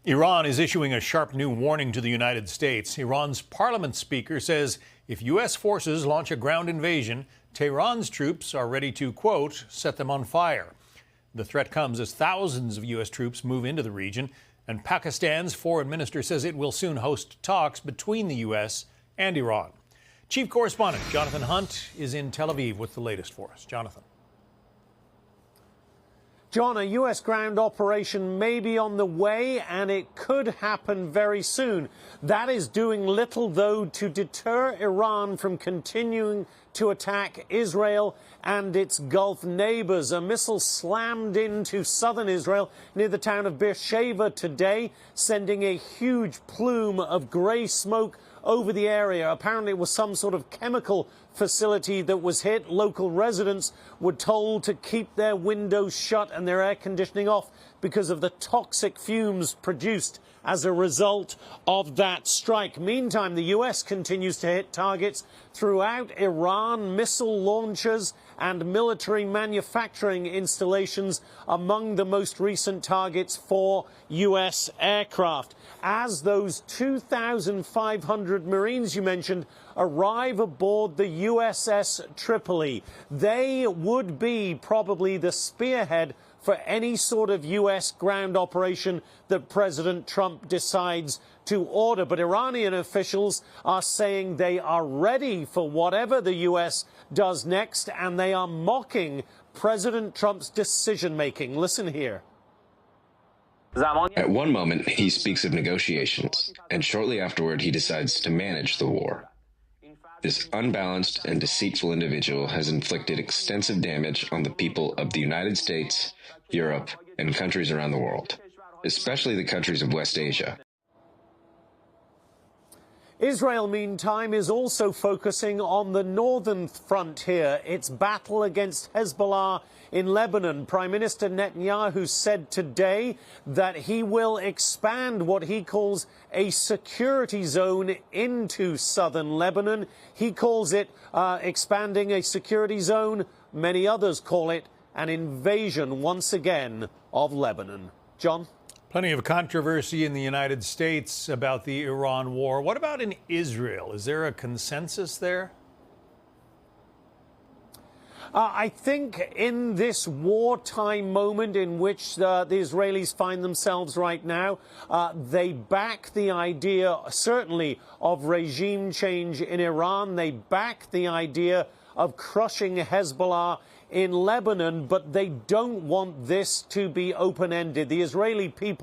Iran is issuing a sharp new warning to the United States. Iran's parliament speaker says if U.S. forces launch a ground invasion, Tehran's troops are ready to, quote, set them on fire. The threat comes as thousands of U.S. troops move into the region, and Pakistan's foreign minister says it will soon host talks between the U.S. and Iran. Chief correspondent Jonathan Hunt is in Tel Aviv with the latest for us. Jonathan. John, a U.S. ground operation may be on the way, and it could happen very soon. That is doing little, though, to deter Iran from continuing to attack Israel and its Gulf neighbors. A missile slammed into southern Israel near the town of Beersheba today, sending a huge plume of gray smoke over the area. Apparently it was some sort of chemical facility that was hit. Local residents were told to keep their windows shut and their air conditioning off because of the toxic fumes produced as a result of that strike. Meantime, the U.S. continues to hit targets throughout Iran, missile launchers and military manufacturing installations among the most recent targets for U.S. aircraft. As those 2,500 Marines you mentioned arrive aboard the USS Tripoli, they would be probably the spearhead for any sort of U.S. ground operation that President Trump decides to order. But Iranian officials are saying they are ready for whatever the U.S. does next, and they are mocking President Trump's decision-making. Listen here. At one moment, he speaks of negotiations, and shortly afterward, he decides to manage the war. This unbalanced and deceitful individual has inflicted extensive damage on the people of the United States, Europe, and countries around the world, especially the countries of West Asia. Israel, meantime, is also focusing on the northern front here, its battle against Hezbollah in Lebanon. Prime Minister Netanyahu said today that he will expand what he calls a security zone into southern Lebanon. He calls it expanding a security zone. Many others call it an invasion, once again, of Lebanon. John? Plenty of controversy in the United States about the Iran war. What about in Israel? Is there a consensus there? I think in this wartime moment in which the Israelis find themselves right now, they back the idea, certainly, of regime change in Iran. They back the idea of crushing Hezbollah in Lebanon, but they don't want this to be open-ended. The Israeli people